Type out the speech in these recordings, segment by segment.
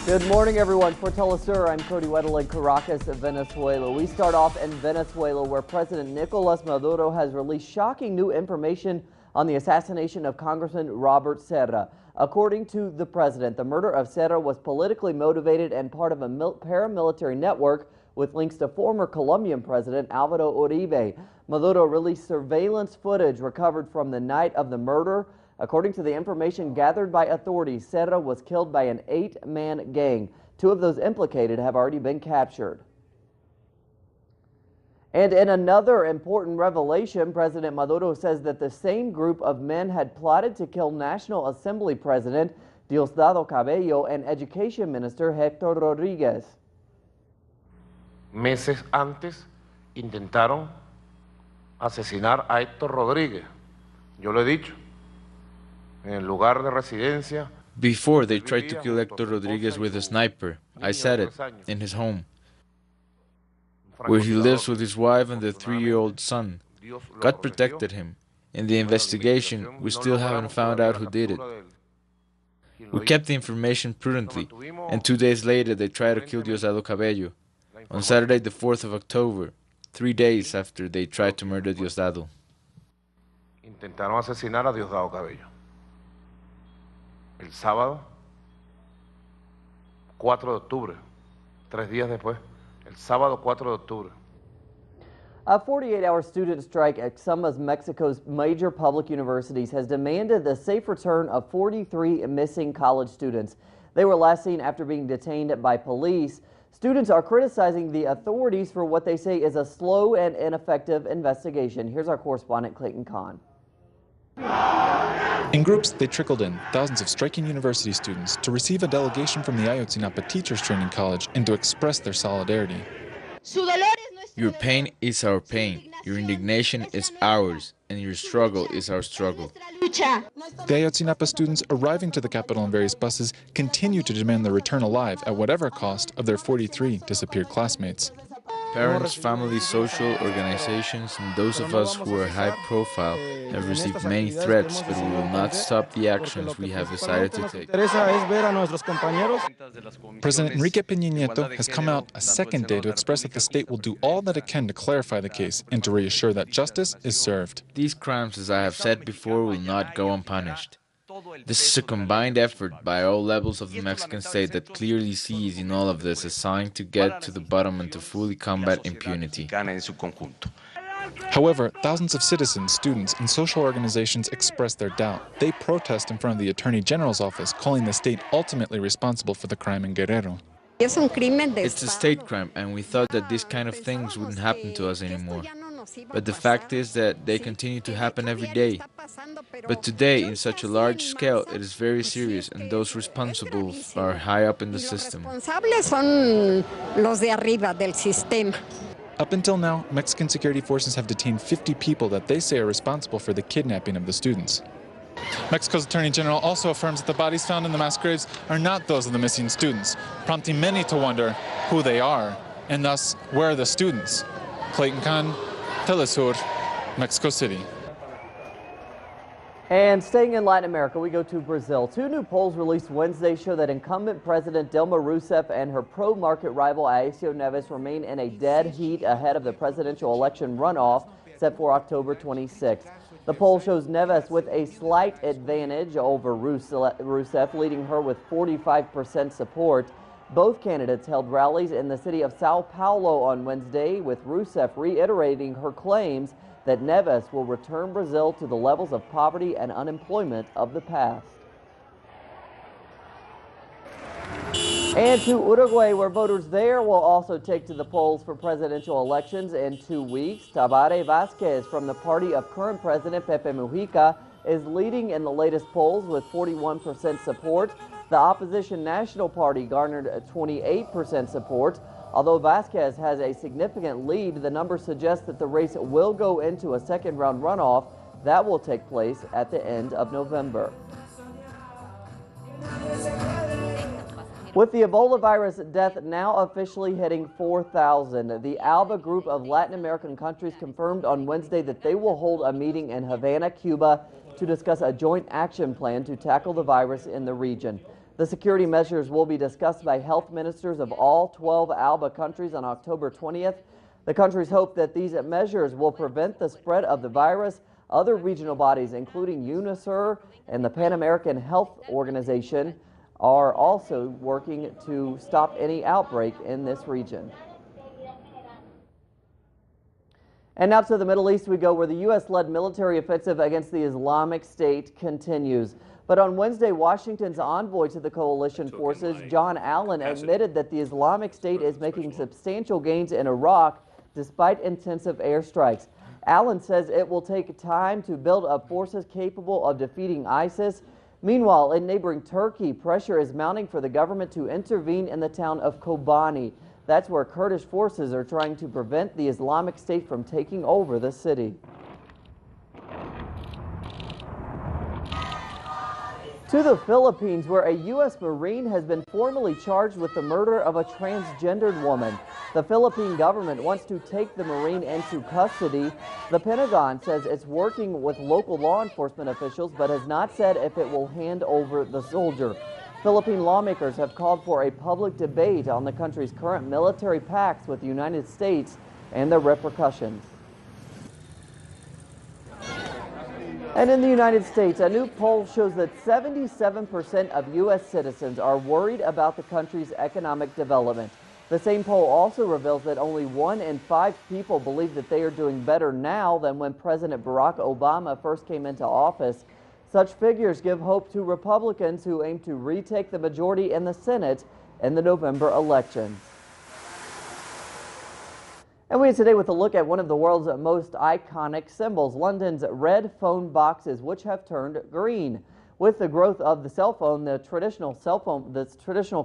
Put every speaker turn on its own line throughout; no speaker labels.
Good morning, everyone. For Telesur, I'm Cody Weddle in Caracas, Venezuela. We start off in Venezuela, where President Nicolas Maduro has released shocking new information on the assassination of Congressman Robert Serra. According to the president, the murder of Serra was politically motivated and part of a paramilitary network with links to former Colombian President Álvaro Uribe. Maduro released surveillance footage recovered from the night of the murder. According to the information gathered by authorities, Serra was killed by an 8-man gang. 2 of those implicated have already been captured. And in another important revelation, President Maduro says that the same group of men had plotted to kill National Assembly President Diosdado Cabello and Education Minister Héctor Rodríguez.
Meses antes intentaron asesinar a Héctor Rodríguez. Yo lo he dicho. En el lugar de residencia.
Before, they tried to kill Héctor Rodríguez with a sniper. I said it, in his home, where he lives with his wife and their 3-year-old son. God protected him. In the investigation, we still haven't found out who did it. We kept the information prudently, and 2 days later they tried to kill Diosdado Cabello. On Saturday, the 4th of October, 3 days after they tried to murder Diosdado.
Intentaron asesinar a Diosdado Cabello. El sábado 4 de octubre, 3 días después, el sábado 4 de octubre.
A 48-hour student strike at some of Mexico's major public universities has demanded the safe return of 43 missing college students. They were last seen after being detained by police. Students are criticizing the authorities for what they say is a slow and ineffective investigation. Here's our correspondent Clayton Kahn.
In groups, they trickled in, thousands of striking university students, to receive a delegation from the Ayotzinapa Teachers Training College and to express their solidarity.
Your pain is our pain, your indignation is ours, and your struggle is our struggle.
The Ayotzinapa students arriving to the capital in various buses continue to demand the return alive, at whatever cost, of their 43 disappeared classmates.
Parents, families, social organizations, and those of us who are high profile have received many threats, but we will not stop the actions we have decided to take.
President Enrique Peña Nieto has come out a second day to express that the state will do all that it can to clarify the case and to reassure that justice is served.
These crimes, as I have said before, will not go unpunished. This is a combined effort by all levels of the Mexican state that clearly sees in all of this a sign to get to the bottom and to fully combat impunity.
However, thousands of citizens, students, and social organizations express their doubt. They protest in front of the Attorney General's office, calling the state ultimately responsible for the crime in Guerrero.
It's a state crime, and we thought that these kind of things wouldn't happen to us anymore. But the fact is that they continue to happen every day. But today, in such a large scale, it is very serious, and those responsible are high up in the system.
Up until now, Mexican security forces have detained 50 people that they say are responsible for the kidnapping of the students. Mexico's Attorney General also affirms that the bodies found in the mass graves are not those of the missing students, prompting many to wonder who they are, and thus, where are the students? Clayton Kahn, Telesur, Mexico City.
And staying in Latin America, we go to Brazil. 2 new polls released Wednesday show that incumbent President Dilma Rousseff and her pro-market rival Aécio Neves remain in a dead heat ahead of the presidential election runoff set for October 26th. The poll shows Neves with a slight advantage over Rousseff, leading her with 45% support. Both candidates held rallies in the city of Sao Paulo on Wednesday, with Rousseff reiterating her claims that Neves will return Brazil to the levels of poverty and unemployment of the past. And to Uruguay, where voters there will also take to the polls for presidential elections in 2 weeks. Tabaré Vázquez from the party of current President Pepe Mujica is leading in the latest polls with 41% support. The opposition National Party garnered 28% support. Although Vázquez has a significant lead, the numbers suggest that the race will go into a second-round runoff that will take place at the end of November. With the Ebola virus death now officially hitting 4,000, the ALBA group of Latin American countries confirmed on Wednesday that they will hold a meeting in Havana, Cuba, to discuss a joint action plan to tackle the virus in the region. The security measures will be discussed by health ministers of all 12 ALBA countries on October 20th. The countries hope that these measures will prevent the spread of the virus. Other regional bodies, including UNICEF and the Pan American Health Organization, are also working to stop any outbreak in this region. And now to the Middle East we go, where the U.S.-led military offensive against the Islamic State continues. But on Wednesday, Washington's envoy to the coalition forces, John Allen, admitted that the Islamic State is making substantial gains in Iraq despite intensive airstrikes. Allen says it will take time to build up forces capable of defeating ISIS. Meanwhile, in neighboring Turkey, pressure is mounting for the government to intervene in the town of Kobani. That's where Kurdish forces are trying to prevent the Islamic State from taking over the city. To the Philippines, where a U.S. Marine has been formally charged with the murder of a transgendered woman. The Philippine government wants to take the Marine into custody. The Pentagon says it's working with local law enforcement officials, but has not said if it will hand over the soldier. Philippine lawmakers have called for a public debate on the country's current military pacts with the United States and the repercussions. And in the United States, a new poll shows that 77% of U.S. citizens are worried about the country's economic development. The same poll also reveals that only 1 in 5 people believe that they are doing better now than when President Barack Obama first came into office. Such figures give hope to Republicans who aim to retake the majority in the Senate in the November elections. And we end today with a look at one of the world's most iconic symbols, London's red phone boxes, which have turned green. With the growth of the cell phone, the traditional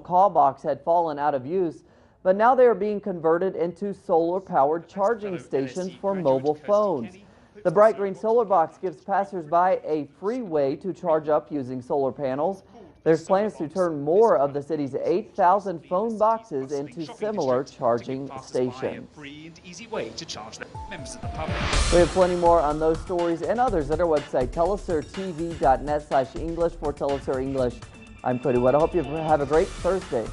call box had fallen out of use, but now they are being converted into solar-powered charging stations for mobile phones. The bright green solar box gives passers-by a free way to charge up using solar panels. There's plans to turn more of the city's 8,000 phone boxes into similar charging stations. We have plenty more on those stories and others at our website, telesurtv.net/English. For Telesur English, I'm Cody Weddle. I hope you have a great Thursday.